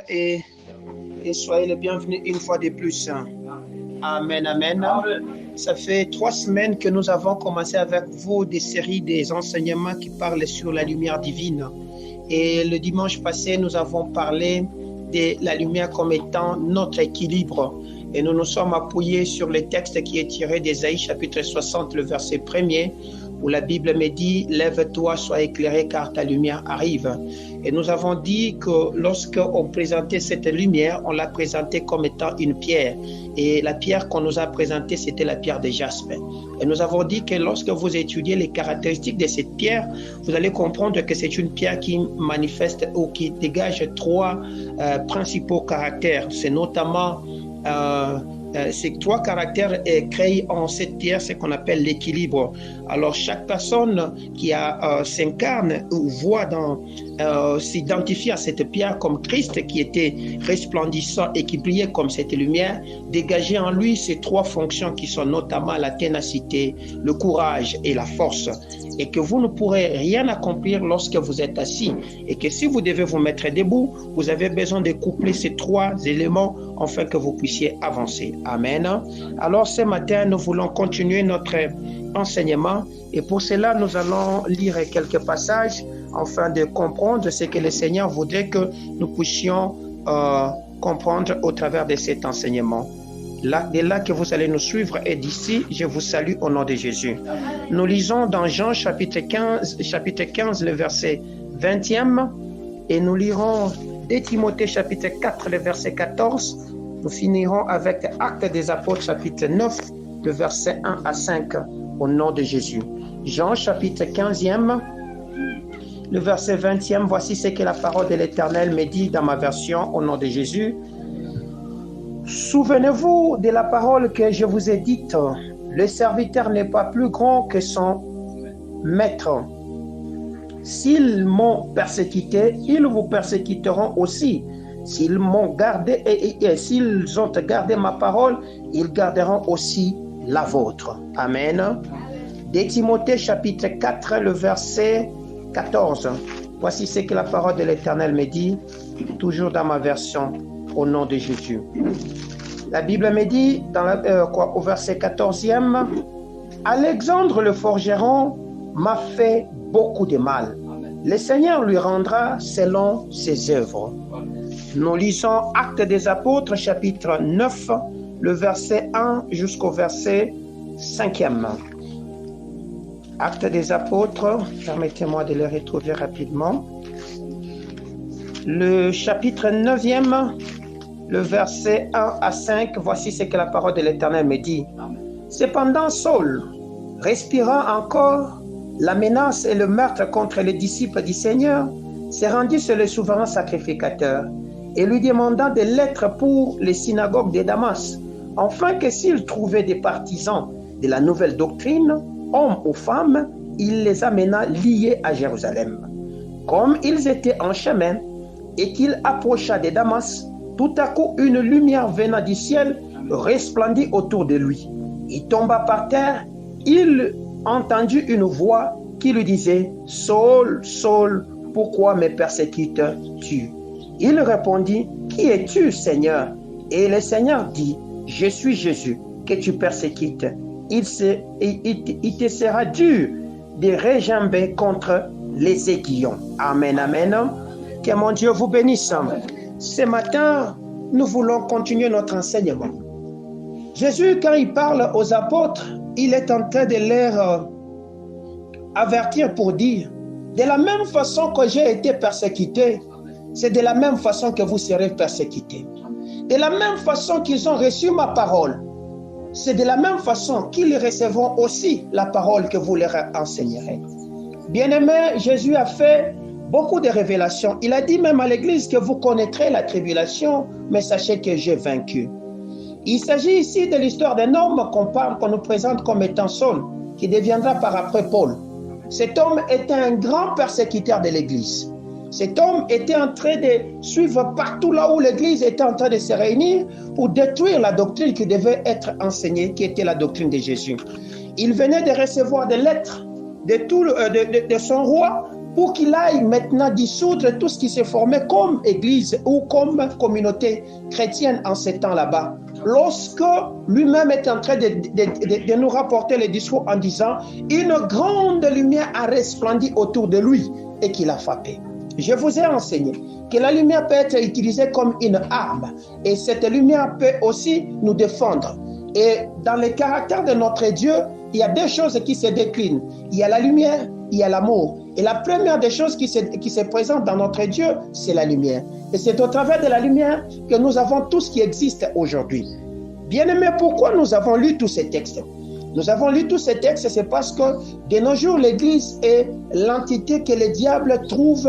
Et, et soyez les bienvenus une fois de plus. Amen, amen. Ça fait 3 semaines que nous avons commencé avec vous des séries des enseignements qui parlent sur la lumière divine. Et le dimanche passé, nous avons parlé de la lumière comme étant notre équilibre. Et nous nous sommes appuyés sur le texte qui est tiré d'Ésaïe chapitre 60, le verset 1er, où la Bible me dit « Lève-toi, sois éclairé, car ta lumière arrive ». Et nous avons dit que lorsqu'on présentait cette lumière, on l'a présentée comme étant une pierre. Et la pierre qu'on nous a présentée, c'était la pierre de jaspe. Et nous avons dit que lorsque vous étudiez les caractéristiques de cette pierre, vous allez comprendre que c'est une pierre qui manifeste ou qui dégage 3 principaux caractères. C'est notamment ces 3 caractères créent en cette pierre ce qu'on appelle l'équilibre. Alors chaque personne qui s'incarne ou voit s'identifie à cette pierre comme Christ qui était resplendissant et qui brillait comme cette lumière, dégageait en lui ces 3 fonctions qui sont notamment la ténacité, le courage et la force. Et que vous ne pourrez rien accomplir lorsque vous êtes assis. Et que si vous devez vous mettre debout, vous avez besoin de coupler ces 3 éléments afin que vous puissiez avancer. Amen. Alors ce matin, nous voulons continuer notre enseignement. Et pour cela, nous allons lire quelques passages afin de comprendre ce que le Seigneur voudrait que nous puissions comprendre au travers de cet enseignement. De là que vous allez nous suivre et d'ici, je vous salue au nom de Jésus. Nous lisons dans Jean chapitre 15, le verset 20e, et nous lirons 2 Timothée chapitre 4, le verset 14. Nous finirons avec Actes des Apôtres chapitre 9, le verset 1 à 5, au nom de Jésus. Jean chapitre 15e, le verset 20e, voici ce que la parole de l'Éternel me dit dans ma version, au nom de Jésus. Souvenez-vous de la parole que je vous ai dite, le serviteur n'est pas plus grand que son maître. S'ils m'ont persécuté, ils vous persécuteront aussi. S'ils m'ont gardé et s'ils ont gardé ma parole, ils garderont aussi la vôtre. Amen. 2 Timothée chapitre 4, le verset 14. Voici ce que la parole de l'Éternel me dit, toujours dans ma version, au nom de Jésus. La Bible me dit, au verset 14e, « Alexandre le forgeron m'a fait beaucoup de mal. Le Seigneur lui rendra selon ses œuvres. » Nous lisons Actes des Apôtres, chapitre 9, le verset 1 jusqu'au verset 5e. Actes des Apôtres, permettez-moi de le retrouver rapidement. Le chapitre 9e, le verset 1 à 5, voici ce que la parole de l'Éternel me dit. Cependant, Saul, respirant encore la menace et le meurtre contre les disciples du Seigneur, s'est rendu sur le souverain sacrificateur et lui demanda des lettres pour les synagogues de Damas, afin que s'il trouvait des partisans de la nouvelle doctrine, hommes ou femmes, il les amena liés à Jérusalem. Comme ils étaient en chemin et qu'il approcha de Damas, tout à coup, une lumière venant du ciel resplendit autour de lui. Il tomba par terre. Il entendit une voix qui lui disait « Saul, Saul, pourquoi me persécutes-tu » Il répondit « Qui es-tu, Seigneur » Et le Seigneur dit « Je suis Jésus que tu persécutes. Il te sera dur de regimber contre les aiguillons. » Amen, amen. Que mon Dieu vous bénisse. Ce matin, nous voulons continuer notre enseignement. Jésus, quand il parle aux apôtres, il est en train de les avertir pour dire, de la même façon que j'ai été persécuté, c'est de la même façon que vous serez persécutés. De la même façon qu'ils ont reçu ma parole, c'est de la même façon qu'ils recevront aussi la parole que vous leur enseignerez. Bien-aimé, Jésus a fait beaucoup de révélations. Il a dit même à l'église que vous connaîtrez la tribulation, mais sachez que j'ai vaincu. Il s'agit ici de l'histoire d'un homme qu'on nous présente comme étant Saul, qui deviendra par après Paul. Cet homme était un grand persécuteur de l'église. Cet homme était en train de suivre partout là où l'église était en train de se réunir pour détruire la doctrine qui devait être enseignée, qui était la doctrine de Jésus. Il venait de recevoir des lettres de son roi pour qu'il aille maintenant dissoudre tout ce qui s'est formé comme église ou comme communauté chrétienne en ces temps là-bas. Lorsque lui-même est en train de nous rapporter le discours en disant « Une grande lumière a resplendi autour de lui et qu'il a frappé ». Je vous ai enseigné que la lumière peut être utilisée comme une arme et cette lumière peut aussi nous défendre. Et dans le caractère de notre Dieu, il y a deux choses qui se déclinent. Il y a la lumière, il y a l'amour. Et la première des choses qui se présente dans notre Dieu, c'est la lumière. Et c'est au travers de la lumière que nous avons tout ce qui existe aujourd'hui. Bien-aimés, pourquoi nous avons lu tous ces textes? Nous avons lu tous ces textes, c'est parce que de nos jours, l'Église est l'entité que le diable trouve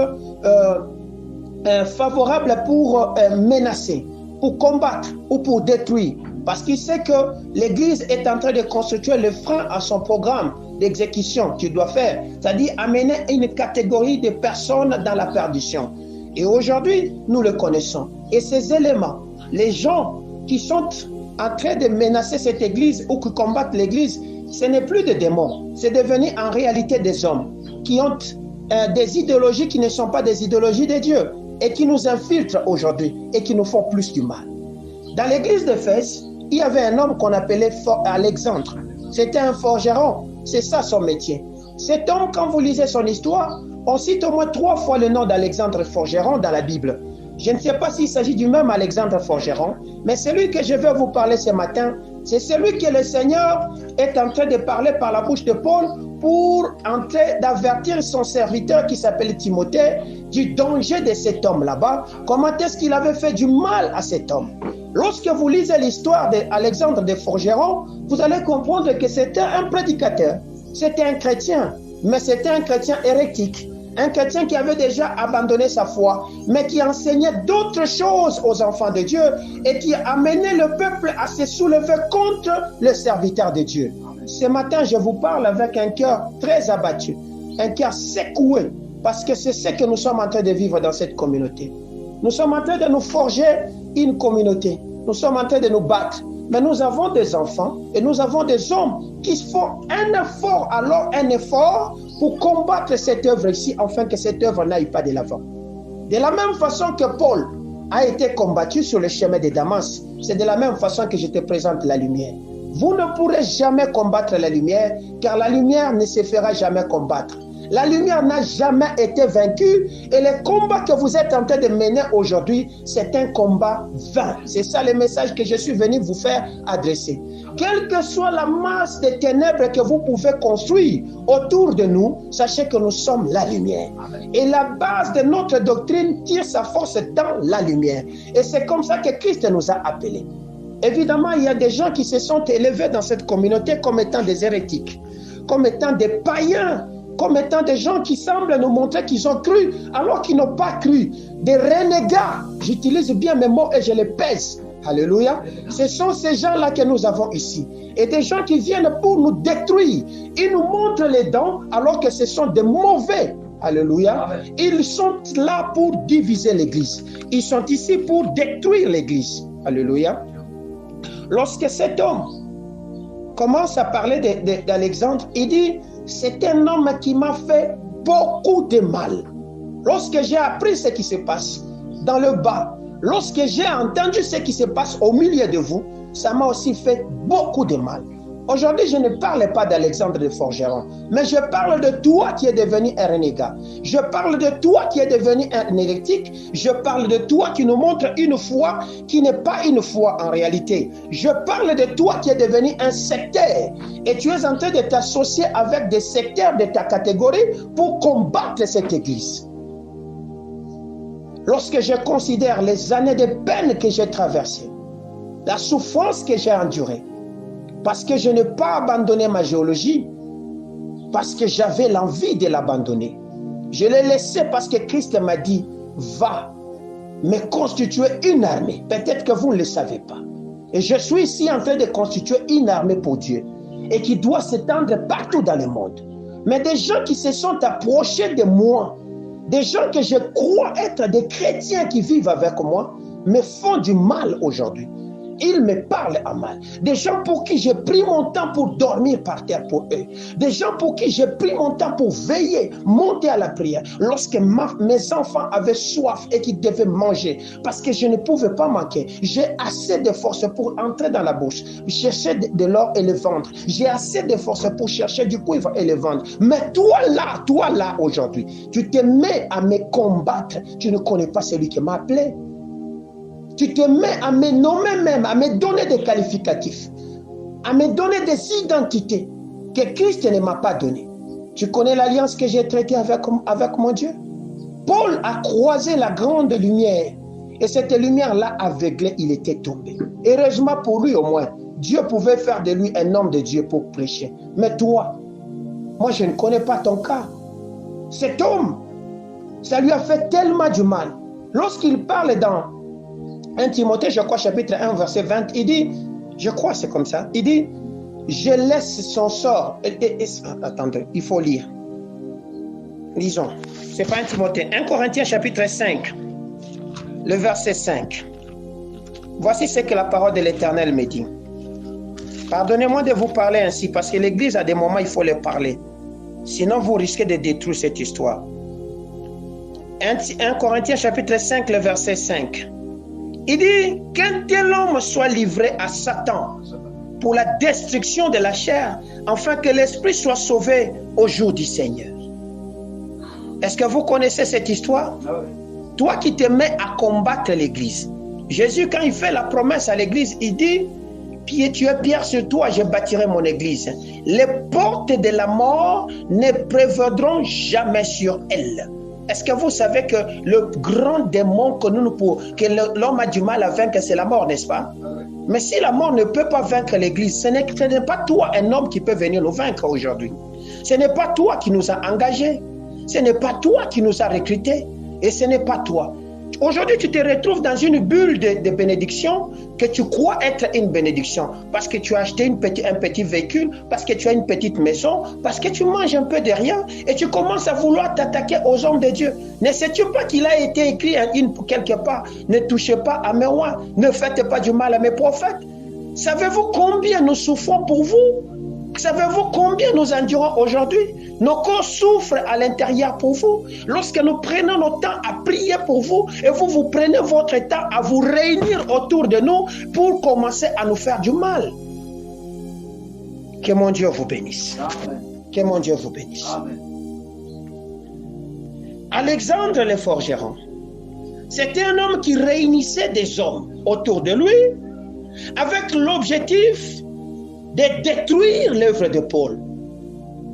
favorable pour menacer, pour combattre ou pour détruire. Parce qu'il sait que l'Église est en train de constituer le frein à son programme d'exécution qu'il doit faire, c'est-à-dire amener une catégorie de personnes dans la perdition. Et aujourd'hui, nous le connaissons. Et ces éléments, les gens qui sont en train de menacer cette Église ou qui combattent l'Église, ce n'est plus des démons, c'est devenu en réalité des hommes qui ont des idéologies qui ne sont pas des idéologies de Dieu et qui nous infiltrent aujourd'hui et qui nous font plus du mal. Dans l'église d'Éphèse, il y avait un homme qu'on appelait Alexandre. C'était un forgeron, c'est ça son métier. Cet homme, quand vous lisez son histoire, on cite au moins 3 fois le nom d'Alexandre Forgeron dans la Bible. Je ne sais pas s'il s'agit du même Alexandre Forgeron, mais celui que je vais vous parler ce matin, c'est celui que le Seigneur est en train de parler par la bouche de Paul pour entrer d'avertir son serviteur qui s'appelle Timothée du danger de cet homme là-bas. Comment est-ce qu'il avait fait du mal à cet homme? Lorsque vous lisez l'histoire d'Alexandre de Forgeron, vous allez comprendre que c'était un prédicateur, c'était un chrétien, mais c'était un chrétien hérétique. Un chrétien qui avait déjà abandonné sa foi, mais qui enseignait d'autres choses aux enfants de Dieu et qui amenait le peuple à se soulever contre le serviteur de Dieu. Ce matin, je vous parle avec un cœur très abattu, un cœur secoué, parce que c'est ce que nous sommes en train de vivre dans cette communauté. Nous sommes en train de nous forger une communauté. Nous sommes en train de nous battre. Mais nous avons des enfants et nous avons des hommes qui font un effort pour combattre cette œuvre ici, afin que cette œuvre n'aille pas de l'avant. De la même façon que Paul a été combattu sur le chemin de Damas, c'est de la même façon que je te présente la lumière. Vous ne pourrez jamais combattre la lumière, car la lumière ne se fera jamais combattre. La lumière n'a jamais été vaincue et le combat que vous êtes en train de mener aujourd'hui, c'est un combat vain. C'est ça le message que je suis venu vous faire adresser. Quelle que soit la masse de ténèbres que vous pouvez construire autour de nous, sachez que nous sommes la lumière. Et la base de notre doctrine tire sa force dans la lumière. Et c'est comme ça que Christ nous a appelés. Évidemment, il y a des gens qui se sont élevés dans cette communauté comme étant des hérétiques, comme étant des païens, comme étant des gens qui semblent nous montrer qu'ils ont cru alors qu'ils n'ont pas cru. Des renégats, j'utilise bien mes mots et je les pèse. Alléluia. Ce sont ces gens-là que nous avons ici. Et des gens qui viennent pour nous détruire. Ils nous montrent les dents alors que ce sont des mauvais. Alléluia. Ils sont là pour diviser l'église. Ils sont ici pour détruire l'église. Alléluia. Lorsque cet homme commence à parler d'Alexandre, il dit: c'est un homme qui m'a fait beaucoup de mal. Lorsque j'ai appris ce qui se passe dans le bas, lorsque j'ai entendu ce qui se passe au milieu de vous, ça m'a aussi fait beaucoup de mal. Aujourd'hui, je ne parle pas d'Alexandre de Forgeron, mais je parle de toi qui es devenu un renégat. Je parle de toi qui es devenu un hérétique. Je parle de toi qui nous montre une foi qui n'est pas une foi en réalité. Je parle de toi qui es devenu un sectaire. Et tu es en train de t'associer avec des sectaires de ta catégorie pour combattre cette église. Lorsque je considère les années de peine que j'ai traversées, la souffrance que j'ai endurée, parce que je n'ai pas abandonné ma géologie, parce que j'avais l'envie de l'abandonner. Je l'ai laissé parce que Christ m'a dit: va me constituer une armée. Peut-être que vous ne le savez pas. Et je suis ici en train de constituer une armée pour Dieu et qui doit s'étendre partout dans le monde. Mais des gens qui se sont approchés de moi, des gens que je crois être des chrétiens qui vivent avec moi, me font du mal aujourd'hui. ils me parlent en mal. Des gens pour qui j'ai pris mon temps pour dormir par terre pour eux. Des gens pour qui j'ai pris mon temps pour veiller, monter à la prière. Lorsque mes enfants avaient soif et qu'ils devaient manger, parce que je ne pouvais pas manquer. J'ai assez de force pour entrer dans la bouche, chercher de l'or et le vendre. J'ai assez de force pour chercher du cuivre et le vendre. Mais toi là aujourd'hui, tu te mets à me combattre. Tu ne connais pas celui qui m'a appelé. Tu te mets à me nommer même, à me donner des qualificatifs, à me donner des identités que Christ ne m'a pas données. Tu connais l'alliance que j'ai traitée avec mon Dieu? Paul a croisé la grande lumière et cette lumière-là aveuglée, il était tombé. Heureusement pour lui au moins, Dieu pouvait faire de lui un homme de Dieu pour prêcher. Mais toi, moi je ne connais pas ton cas. Cet homme, ça lui a fait tellement du mal. Lorsqu'il parle dans 1 Timothée, je crois, chapitre 1, verset 20, il dit, je crois c'est comme ça, il dit, je laisse son sort. Attendez, il faut lire. Lisons. C'est pas 1 Timothée. 1 Corinthiens, chapitre 5, le verset 5. Voici ce que la parole de l'Éternel me dit. Pardonnez-moi de vous parler ainsi, parce que l'Église, à des moments, il faut leur parler. Sinon, vous risquez de détruire cette histoire. 1 Corinthiens, chapitre 5, le verset 5. Il dit qu'un tel homme soit livré à Satan pour la destruction de la chair, afin que l'esprit soit sauvé au jour du Seigneur. Est-ce que vous connaissez cette histoire? Toi qui te mets à combattre l'Église. Jésus, quand il fait la promesse à l'Église, il dit, tu es pierre sur toi, je bâtirai mon Église. Les portes de la mort ne prévaudront jamais sur elle. Est-ce que vous savez que le grand démon que l'homme a du mal à vaincre, c'est la mort, n'est-ce pas? Mais si la mort ne peut pas vaincre l'Église, ce n'est pas toi, un homme, qui peut venir nous vaincre aujourd'hui. Ce n'est pas toi qui nous a engagés. Ce n'est pas toi qui nous a recrutés. Et ce n'est pas toi. Aujourd'hui, tu te retrouves dans une bulle de bénédiction que tu crois être une bénédiction. Parce que tu as acheté un petit véhicule, parce que tu as une petite maison, parce que tu manges un peu de rien et tu commences à vouloir t'attaquer aux hommes de Dieu. Ne sais-tu pas qu'il a été écrit quelque part, ne touchez pas à mes rois, ne faites pas du mal à mes prophètes. Savez-vous combien nous souffrons pour vous? Savez-vous combien nous endurons aujourd'hui? Nos corps souffrent à l'intérieur pour vous. Lorsque nous prenons notre temps à prier pour vous et vous prenez votre temps à vous réunir autour de nous pour commencer à nous faire du mal. Que mon Dieu vous bénisse. Amen. Que mon Dieu vous bénisse. Amen. Alexandre le forgeron, c'était un homme qui réunissait des hommes autour de lui avec l'objectif de détruire l'œuvre de Paul.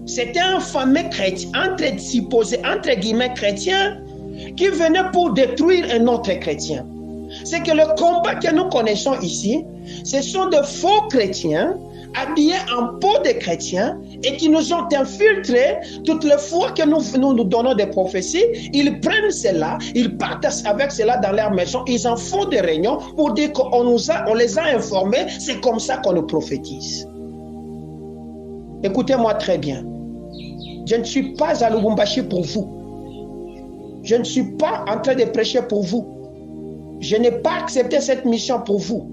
C'était un fameux chrétien, entre guillemets chrétien, qui venait pour détruire un autre chrétien. C'est que le combat que nous connaissons ici, ce sont de faux chrétiens habillés en peau de chrétiens et qui nous ont infiltrés. Toutes les fois que nous donnons des prophéties, ils prennent cela, ils partagent avec cela dans leur maison, ils en font des réunions pour dire qu'on les a informés, c'est comme ça qu'on nous prophétise. Écoutez-moi très bien. Je ne suis pas à Lubumbashi pour vous. Je ne suis pas en train de prêcher pour vous. Je n'ai pas accepté cette mission pour vous.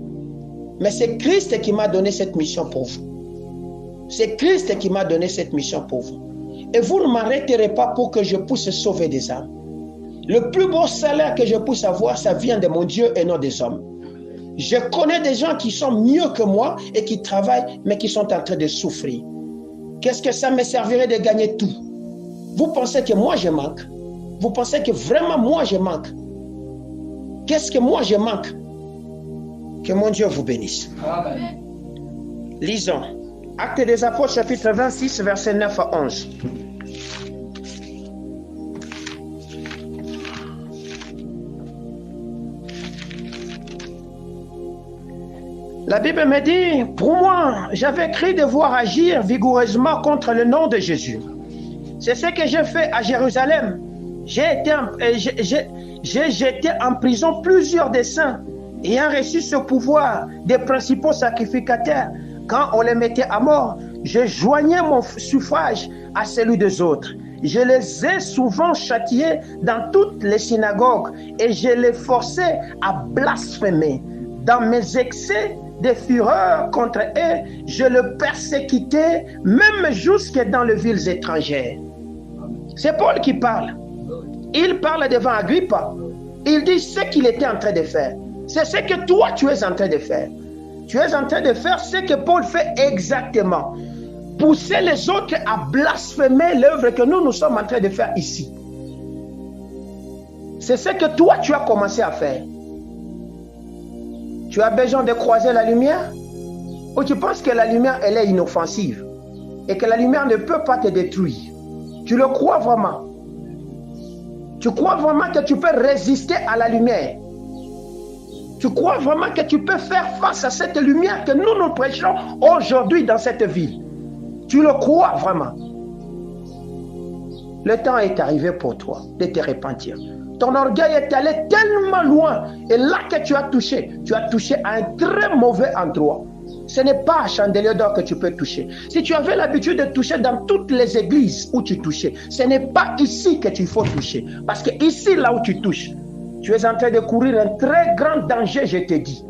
Mais c'est Christ qui m'a donné cette mission pour vous. C'est Christ qui m'a donné cette mission pour vous. Et vous ne m'arrêterez pas pour que je puisse sauver des âmes. Le plus beau salaire que je puisse avoir, ça vient de mon Dieu et non des hommes. Je connais des gens qui sont mieux que moi et qui travaillent, mais qui sont en train de souffrir. Qu'est-ce que ça me servirait de gagner tout? Vous pensez que moi je manque? Vous pensez que vraiment moi je manque? Qu'est-ce que moi je manque? Que mon Dieu vous bénisse. Amen. Lisons. Actes des Apôtres, chapitre 26, versets 9 à 11. La Bible me dit, pour moi, j'avais cru devoir agir vigoureusement contre le nom de Jésus. C'est ce que j'ai fait à Jérusalem. J'ai jeté en prison plusieurs des saints ayant reçu ce pouvoir des principaux sacrificateurs. Quand on les mettait à mort, je joignais mon suffrage à celui des autres. Je les ai souvent châtiés dans toutes les synagogues et je les forçais à blasphémer. Dans mes excès, de fureur contre eux, je le persécutais, même jusque dans les villes étrangères. C'est Paul qui parle. Il parle devant Agrippa. Il dit ce qu'il était en train de faire. C'est ce que toi, tu es en train de faire. Tu es en train de faire ce que Paul fait exactement. Pousser les autres à blasphémer l'œuvre que nous sommes en train de faire ici. C'est ce que toi, tu as commencé à faire. Tu as besoin de croiser la lumière? Ou tu penses que la lumière, elle est inoffensive et que la lumière ne peut pas te détruire? Tu le crois vraiment? Tu crois vraiment que tu peux résister à la lumière? Tu crois vraiment que tu peux faire face à cette lumière que nous prêchons aujourd'hui dans cette ville? Tu le crois vraiment? Le temps est arrivé pour toi de te repentir. Ton orgueil est allé tellement loin. Et là que tu as touché à un très mauvais endroit. Ce n'est pas à Chandelier d'Or que tu peux toucher. Si tu avais l'habitude de toucher dans toutes les églises où tu touchais, ce n'est pas ici que tu faut toucher. Parce que ici, là où tu touches, tu es en train de courir un très grand danger, je te dis.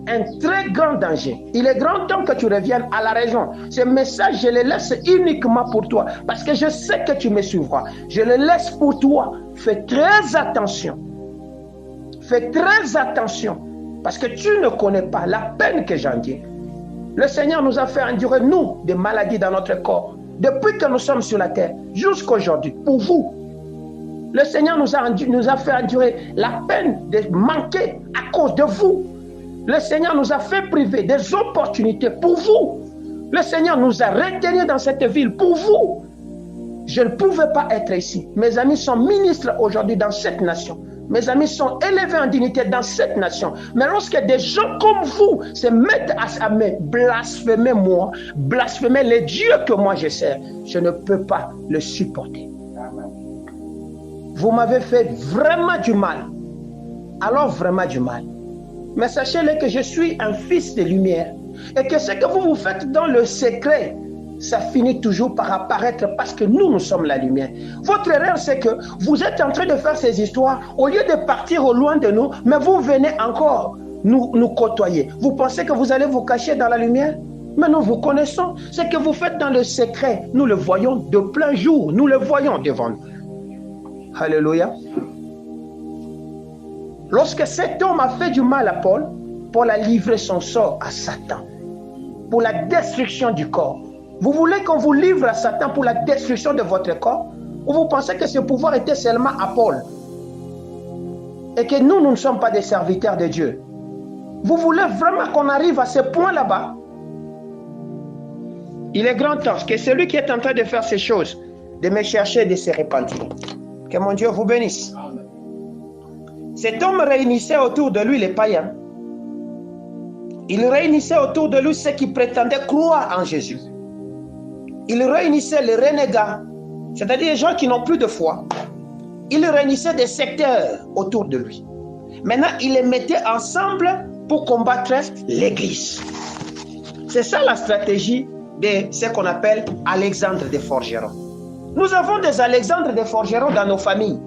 Un très grand danger. Il est grand temps que tu reviennes à la raison. Ce message, je le laisse uniquement pour toi. Parce que je sais que tu me suivras. Je le laisse pour toi. Fais très attention. Fais très attention. Parce que tu ne connais pas la peine que j'endure. Le Seigneur nous a fait endurer, nous, des maladies dans notre corps. Depuis que nous sommes sur la terre, jusqu'à aujourd'hui, pour vous. Le Seigneur nous a fait endurer la peine de manquer à cause de vous. Le Seigneur nous a fait priver des opportunités pour vous. Le Seigneur nous a retenus dans cette ville pour vous. Je ne pouvais pas être ici. Mes amis sont ministres aujourd'hui dans cette nation. Mes amis sont élevés en dignité dans cette nation. Mais lorsque des gens comme vous se mettent à me blasphémer moi, blasphémer les dieux que moi je sers, je ne peux pas le supporter. Vous m'avez fait vraiment du mal. Alors vraiment du mal. Mais sachez-le que je suis un fils de lumière. Et que ce que vous faites dans le secret, ça finit toujours par apparaître parce que nous sommes la lumière. Votre erreur, c'est que vous êtes en train de faire ces histoires, au lieu de partir au loin de nous, mais vous venez encore nous côtoyer. Vous pensez que vous allez vous cacher dans la lumière? Mais nous vous connaissons. Ce que vous faites dans le secret, nous le voyons de plein jour. Nous le voyons devant nous. Alléluia. Lorsque cet homme a fait du mal à Paul, Paul a livré son sort à Satan pour la destruction du corps. Vous voulez qu'on vous livre à Satan pour la destruction de votre corps? Ou vous pensez que ce pouvoir était seulement à Paul? Et que nous ne sommes pas des serviteurs de Dieu? Vous voulez vraiment qu'on arrive à ce point là-bas? Il est grand temps que celui qui est en train de faire ces choses, de me chercher et de se repentir. Que mon Dieu vous bénisse. Cet homme réunissait autour de lui les païens. Il réunissait autour de lui ceux qui prétendaient croire en Jésus. Il réunissait les renégats, c'est-à-dire les gens qui n'ont plus de foi. Il réunissait des secteurs autour de lui. Maintenant, il les mettait ensemble pour combattre l'Église. C'est ça la stratégie de ce qu'on appelle Alexandre de Forgeron. Nous avons des Alexandres de Forgeron dans nos familles.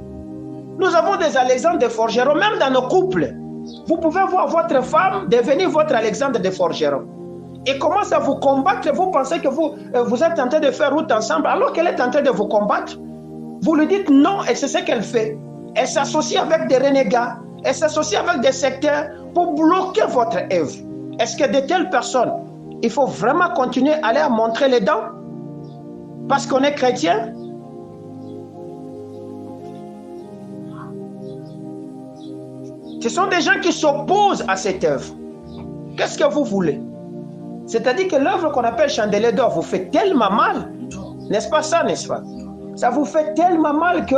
Nous avons des Alexandres de Forgeron même dans nos couples. Vous pouvez voir votre femme devenir votre Alexandre de Forgeron. Et commence à vous combattre. Vous pensez que vous êtes en train de faire route ensemble alors qu'elle est en train de vous combattre. Vous lui dites non et c'est ce qu'elle fait. Elle s'associe avec des renégats. Elle s'associe avec des secteurs pour bloquer votre œuvre. Est-ce que de telles personnes, il faut vraiment continuer à leur montrer les dents parce qu'on est chrétien? Ce sont des gens qui s'opposent à cette œuvre. Qu'est-ce que vous voulez? C'est-à-dire que l'œuvre qu'on appelle Chandelier d'Or vous fait tellement mal. N'est-ce pas ça, n'est-ce pas? Ça vous fait tellement mal que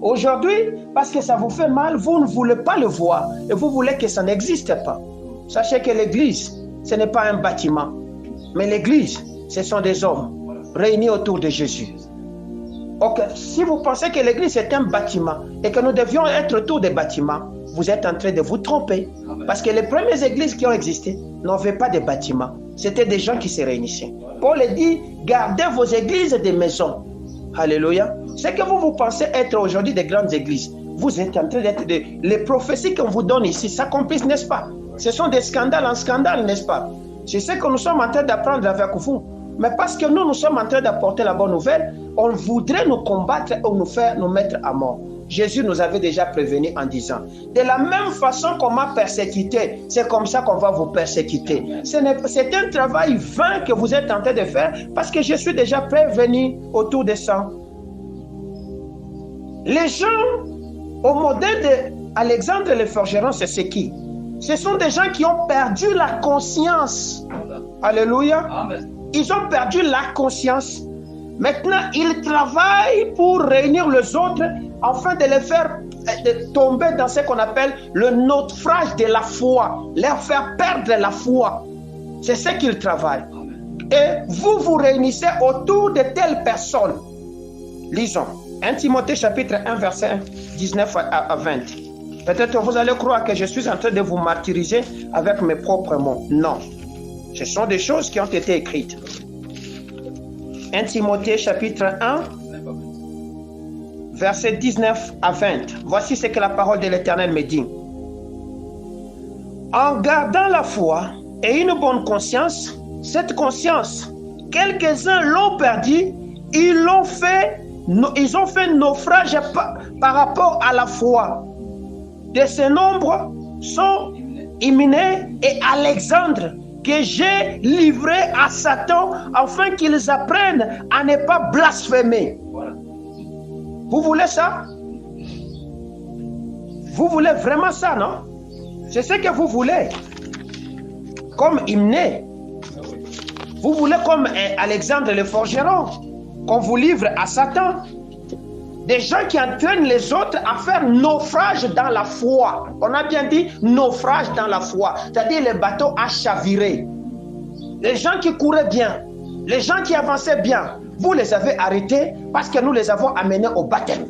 aujourd'hui, parce que ça vous fait mal, vous ne voulez pas le voir et vous voulez que ça n'existe pas. Sachez que l'église, ce n'est pas un bâtiment. Mais l'église, ce sont des hommes réunis autour de Jésus. Ok, si vous pensez que l'église est un bâtiment et que nous devions être autour des bâtiments, vous êtes en train de vous tromper. Parce que les premières églises qui ont existé n'avaient pas de bâtiments. C'était des gens qui se réunissaient. Paul dit, gardez vos églises des maisons. Alléluia. Ce que vous pensez être aujourd'hui des grandes églises, vous êtes en train d'être les prophéties qu'on vous donne ici s'accomplissent, n'est-ce pas? Ce sont des scandales en scandale, n'est-ce pas? C'est ce que nous sommes en train d'apprendre avec vous. Mais parce que nous sommes en train d'apporter la bonne nouvelle, on voudrait nous combattre ou nous mettre à mort. Jésus nous avait déjà prévenu en disant, de la même façon qu'on m'a persécuté, c'est comme ça qu'on va vous persécuter. C'est un travail vain que vous êtes en train de faire parce que je suis déjà prévenu autour de ça. Les gens, au modèle d'Alexandre le Forgeron, c'est qui? Ce sont des gens qui ont perdu la conscience. Alléluia. Amen. Ils ont perdu la conscience. Maintenant, ils travaillent pour réunir les autres afin de les faire tomber dans ce qu'on appelle le naufrage de la foi, leur faire perdre la foi. C'est ce qu'ils travaillent. Et vous vous réunissez autour de telles personnes. Lisons 1 Timothée chapitre 1 verset 19 à 20. Peut-être vous allez croire que je suis en train de vous martyriser avec mes propres mots. Non. Ce sont des choses qui ont été écrites. 1 Timothée chapitre 1 verset 19 à 20. Voici ce que la parole de l'Éternel me dit. En gardant la foi et une bonne conscience, cette conscience, quelques-uns l'ont perdue, ils ont fait naufrage par rapport à la foi. De ce nombre sont Hyménée et Alexandre, que j'ai livré à Satan afin qu'ils apprennent à ne pas blasphémer. Vous voulez ça? Vous voulez vraiment ça, non? C'est ce que vous voulez. Comme Hyménée. Vous voulez comme Alexandre le Forgeron, qu'on vous livre à Satan. Des gens qui entraînent les autres à faire naufrage dans la foi. On a bien dit naufrage dans la foi. C'est-à-dire le bateau a chaviré. Les gens qui couraient bien, les gens qui avançaient bien, vous les avez arrêtés parce que nous les avons amenés au baptême.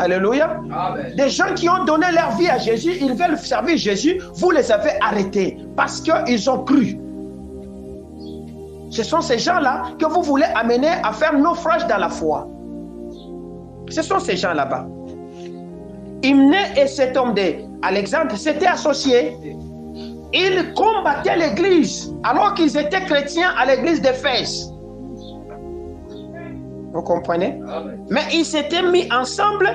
Alléluia. Amen. Des gens qui ont donné leur vie à Jésus, ils veulent servir Jésus, vous les avez arrêtés parce qu'ils ont cru. Ce sont ces gens-là que vous voulez amener à faire naufrage dans la foi. Ce sont ces gens là-bas. Hyménée et cet homme d'Alexandre s'étaient associés. Ils combattaient l'église alors qu'ils étaient chrétiens à l'église d'Éphèse. Vous comprenez? Mais ils s'étaient mis ensemble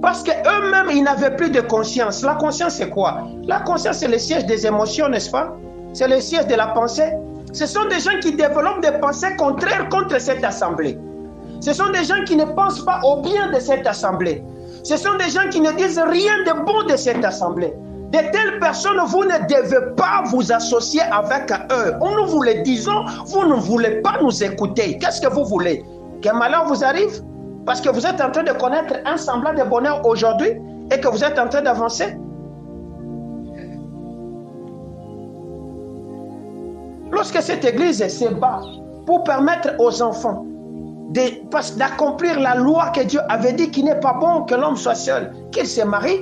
parce qu'eux-mêmes, ils n'avaient plus de conscience. La conscience, c'est quoi? La conscience, c'est le siège des émotions, n'est-ce pas? C'est le siège de la pensée. Ce sont des gens qui développent des pensées contraires contre cette assemblée. Ce sont des gens qui ne pensent pas au bien de cette assemblée. Ce sont des gens qui ne disent rien de bon de cette assemblée. De telles personnes, vous ne devez pas vous associer avec eux. Nous vous le disons, vous ne voulez pas nous écouter. Qu'est-ce que vous voulez? Qu'un malheur vous arrive? Parce que vous êtes en train de connaître un semblant de bonheur aujourd'hui et que vous êtes en train d'avancer? Lorsque cette église se bat pour permettre aux enfants d'accomplir la loi que Dieu avait dit qu'il n'est pas bon que l'homme soit seul, qu'il se marie,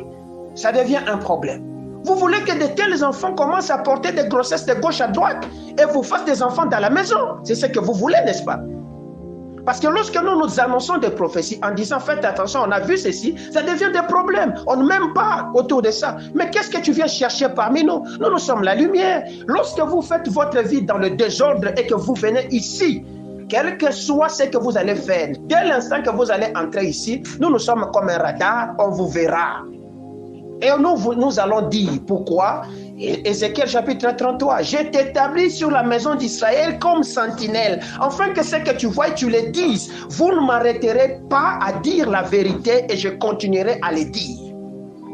ça devient un problème. Vous voulez que de tels enfants commencent à porter des grossesses de gauche à droite et vous fassent des enfants dans la maison. C'est ce que vous voulez, n'est-ce pas? Parce que lorsque nous annonçons des prophéties en disant faites attention, on a vu ceci, ça devient des problèmes. On ne m'aime pas autour de ça. Mais qu'est-ce que tu viens chercher parmi nous? Nous sommes la lumière. Lorsque vous faites votre vie dans le désordre et que vous venez ici, quel que soit ce que vous allez faire, dès l'instant que vous allez entrer ici, nous sommes comme un radar, on vous verra. Et nous allons dire pourquoi. Ézéchiel chapitre 33, je t'établis sur la maison d'Israël comme sentinelle, afin que ce que tu vois, tu le dises. Vous ne m'arrêterez pas à dire la vérité et je continuerai à le dire.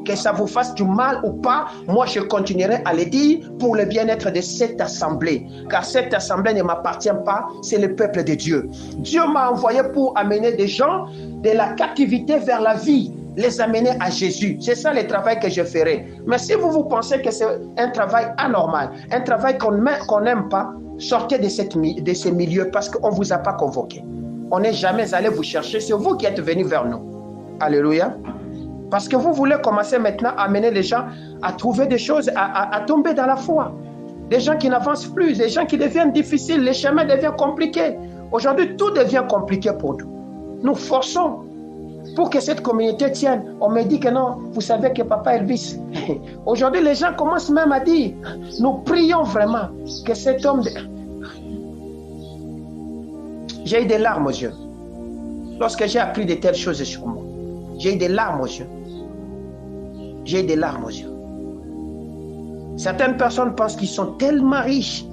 Que ça vous fasse du mal ou pas, moi je continuerai à le dire pour le bien-être de cette assemblée. Car cette assemblée ne m'appartient pas, c'est le peuple de Dieu. Dieu m'a envoyé pour amener des gens de la captivité vers la vie, les amener à Jésus. C'est ça le travail que je ferai. Mais si vous pensez que c'est un travail anormal, un travail qu'on n'aime pas, sortez de ces milieux parce qu'on ne vous a pas convoqué. On n'est jamais allé vous chercher, c'est vous qui êtes venus vers nous. Alléluia. Parce que vous voulez commencer maintenant à amener les gens à trouver des choses, à tomber dans la foi. Des gens qui n'avancent plus, des gens qui deviennent difficiles, les chemins deviennent compliqués. Aujourd'hui, tout devient compliqué pour nous. Nous forçons Pour que cette communauté tienne, on me dit que non, vous savez que papa Elvis. Aujourd'hui, les gens commencent même à dire, nous prions vraiment que cet homme... J'ai eu des larmes aux yeux. Lorsque j'ai appris de telles choses sur moi, j'ai eu des larmes aux yeux. J'ai eu des larmes aux yeux. Certaines personnes pensent qu'ils sont tellement riches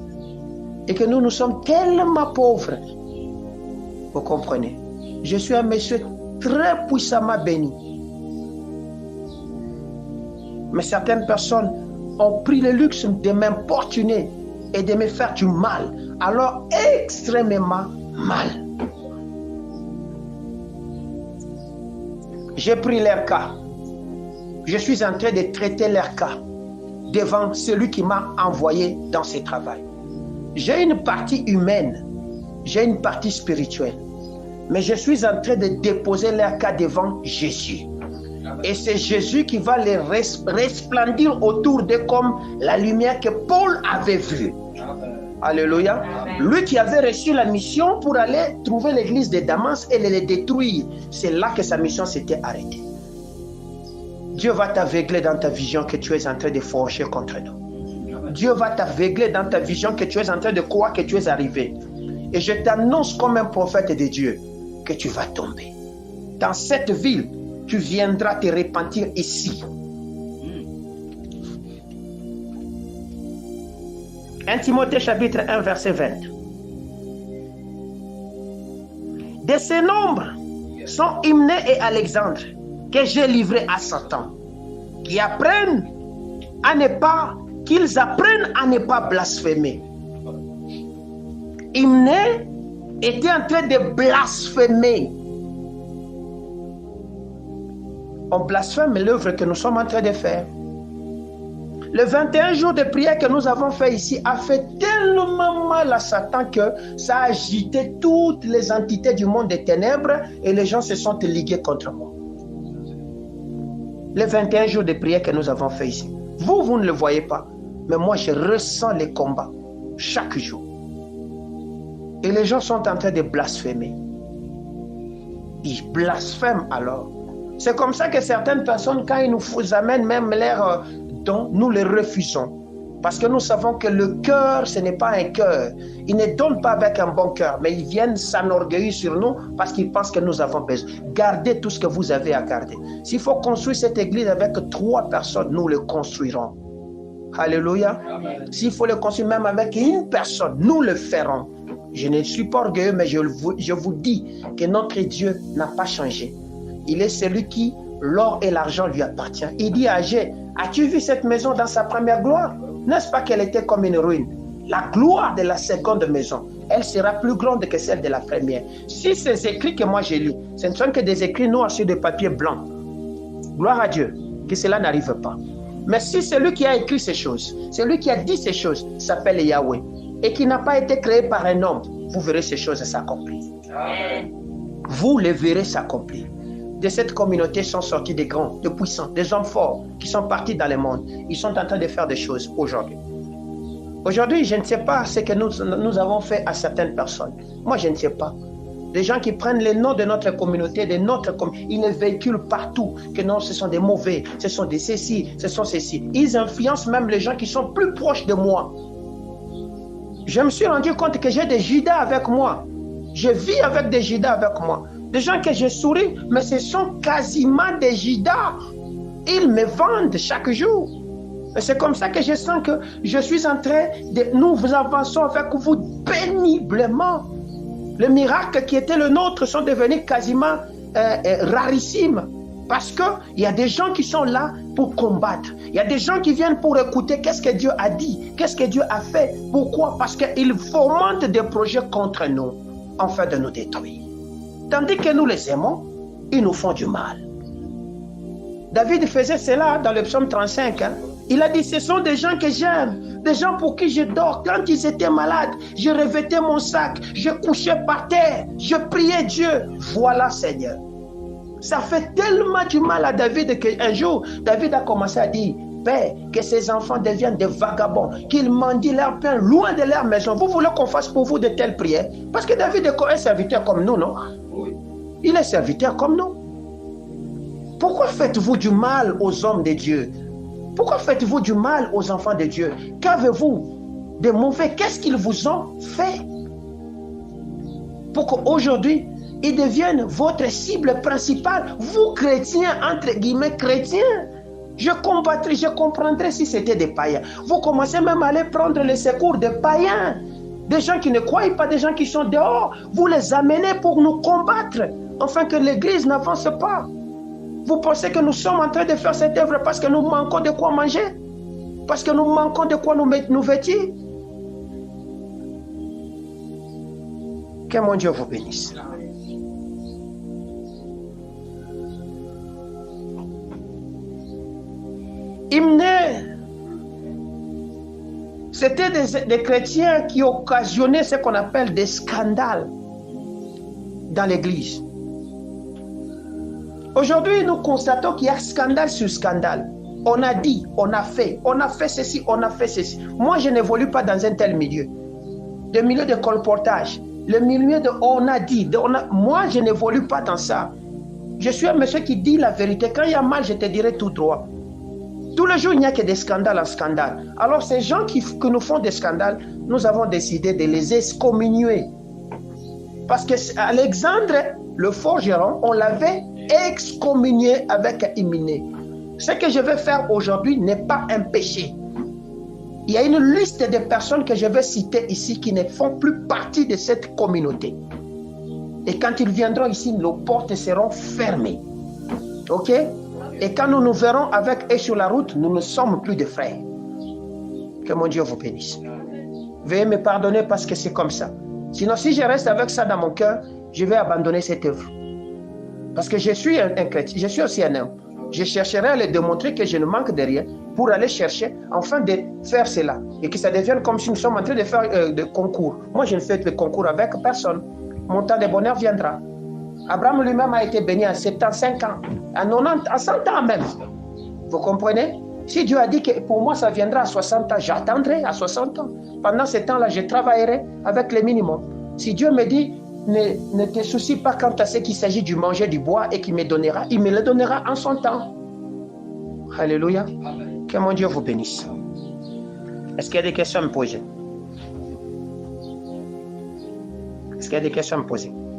et que nous sommes tellement pauvres. Vous comprenez? Je suis un monsieur très puissamment béni. Mais certaines personnes ont pris le luxe de m'importuner et de me faire du mal, alors extrêmement mal. J'ai pris leur cas. Je suis en train de traiter leur cas devant celui qui m'a envoyé dans ce travail. J'ai une partie humaine, j'ai une partie spirituelle, mais je suis en train de déposer leur cas devant Jésus. Et c'est Jésus qui va les resplendir autour d'eux comme la lumière que Paul avait vue. Alléluia. Lui qui avait reçu la mission pour aller trouver l'église de Damas et les détruire. C'est là que sa mission s'était arrêtée. Dieu va t'aveugler dans ta vision que tu es en train de forger contre nous. Dieu va t'aveugler dans ta vision que tu es en train de croire que tu es arrivé. Et je t'annonce comme un prophète de Dieu que tu vas tomber. Dans cette ville, tu viendras te repentir ici. 1 Timothée chapitre 1 verset 20. De ce nombre sont Hyménée et Alexandre que j'ai livrés à Satan, qu'ils apprennent à ne pas blasphémer. Hyménée était en train de blasphémer. On blasphème l'œuvre que nous sommes en train de faire. Le 21 jours de prière que nous avons fait ici a fait tellement mal à Satan que ça a agité toutes les entités du monde des ténèbres et les gens se sont ligués contre moi. Les 21 jours de prière que nous avons fait ici. Vous ne le voyez pas, mais moi je ressens les combats chaque jour. Et les gens sont en train de blasphémer. Ils blasphèment alors. C'est comme ça que certaines personnes, quand ils nous amènent même leurs dons, nous les refusons. Parce que nous savons que le cœur, ce n'est pas un cœur. Ils ne donnent pas avec un bon cœur, mais ils viennent s'enorgueillir sur nous parce qu'ils pensent que nous avons besoin. Gardez tout ce que vous avez à garder. S'il faut construire cette église avec 3 personnes, nous le construirons. Alléluia. S'il faut le construire même avec 1 personne, nous le ferons. Je ne suis pas orgueilleux, mais je vous dis que notre Dieu n'a pas changé. Il est celui qui, l'or et l'argent lui appartient. Il dit à Agé, as-tu vu cette maison dans sa première gloire? N'est-ce pas qu'elle était comme une ruine? La gloire de la seconde maison, elle sera plus grande que celle de la première. Si ces écrits que moi j'ai lus, ce ne sont que des écrits noirs sur des papiers blancs, gloire à Dieu, que cela n'arrive pas. Mais si celui qui a écrit ces choses, celui qui a dit ces choses, s'appelle Yahweh, et qui n'a pas été créé par un homme, vous verrez ces choses s'accomplir. Vous les verrez s'accomplir. De cette communauté sont sortis des grands, des puissants, des hommes forts qui sont partis dans le monde. Ils sont en train de faire des choses aujourd'hui. Aujourd'hui, je ne sais pas ce que nous avons fait à certaines personnes. Moi, je ne sais pas. Des gens qui prennent les noms de notre communauté, ils les véhiculent partout. Que non, ce sont des mauvais, ce sont des ceci, ce sont ceci. Ils influencent même les gens qui sont plus proches de moi. Je me suis rendu compte que j'ai des Judas avec moi. Je vis avec des Judas avec moi. Des gens que je souris, mais ce sont quasiment des Judas. Ils me vendent chaque jour. Et c'est comme ça que je sens que je suis en train de... Nous avançons avec vous péniblement. Les miracles qui étaient le nôtre sont devenus quasiment rarissimes. Parce qu'il y a des gens qui sont là pour combattre. Il y a des gens qui viennent pour écouter qu'est-ce que Dieu a dit, qu'est-ce que Dieu a fait. Pourquoi? Parce qu'ils fomentent des projets contre nous, afin de nous détruire. Tandis que nous les aimons, ils nous font du mal. David faisait cela dans le psaume 35. Il a dit, ce sont des gens que j'aime, des gens pour qui je dors. Quand ils étaient malades, je revêtais mon sac, je couchais par terre, je priais Dieu. Voilà, Seigneur. Ça fait tellement du mal à David qu'un jour, David a commencé à dire, Père, que ses enfants deviennent des vagabonds, qu'ils mendient leur pain loin de leur maison. Vous voulez qu'on fasse pour vous de telles prières? Parce que David est un serviteur comme nous, non? Il est serviteur comme nous. Pourquoi faites-vous du mal aux hommes de Dieu? Pourquoi faites-vous du mal aux enfants de Dieu? Qu'avez-vous de mauvais? Qu'est-ce qu'ils vous ont fait? Pour qu'aujourd'hui, ils deviennent votre cible principale. Vous, chrétiens, entre guillemets, chrétiens, je comprendrais si c'était des païens. Vous commencez même à aller prendre le secours des païens, des gens qui ne croient pas, des gens qui sont dehors. Vous les amenez pour nous combattre, afin que l'Église n'avance pas. Vous pensez que nous sommes en train de faire cette œuvre parce que nous manquons de quoi manger? Parce que nous manquons de quoi nous vêtir? Que mon Dieu vous bénisse. Hymne, c'était des chrétiens qui occasionnaient ce qu'on appelle des scandales dans l'Église. Aujourd'hui, nous constatons qu'il y a scandale sur scandale. On a dit, on a fait ceci, on a fait ceci. Moi, je n'évolue pas dans un tel milieu. Le milieu de colportage, le milieu de on a dit. Moi, je n'évolue pas dans ça. Je suis un monsieur qui dit la vérité. Quand il y a mal, je te dirai tout droit. Tous les jours, il n'y a que des scandales en scandale. Alors, ces gens qui nous font des scandales, nous avons décidé de les excommunier. Parce que Alexandre, le forgeron, on l'avait excommunié avec Hyménée. Ce que je vais faire aujourd'hui n'est pas un péché. Il y a une liste de personnes que je vais citer ici qui ne font plus partie de cette communauté. Et quand ils viendront ici, nos portes seront fermées. Ok? Et quand nous nous verrons avec eux sur la route, nous ne sommes plus des frères. Que mon Dieu vous bénisse. Veuillez me pardonner parce que c'est comme ça. Sinon, si je reste avec ça dans mon cœur, je vais abandonner cette œuvre. Parce que je suis un chrétien, je suis aussi un homme. Je chercherai à leur démontrer que je ne manque de rien pour aller chercher, enfin de faire cela. Et que ça devienne comme si nous sommes en train de faire des concours. Moi, je ne fais de concours avec personne. Mon temps de bonheur viendra. Abraham lui-même a été béni à 75 ans, à 90, à 100 ans même. Vous comprenez? Si Dieu a dit que pour moi ça viendra à 60 ans, j'attendrai à 60 ans. Pendant ce temps-là, je travaillerai avec le minimum. Si Dieu me dit, ne te soucie pas quant à ce qu'il s'agit du manger du bois et qu'il me donnera, il me le donnera en son temps. Alléluia. Que mon Dieu vous bénisse. Est-ce qu'il y a des questions à me poser? Est-ce qu'il y a des questions à me poser?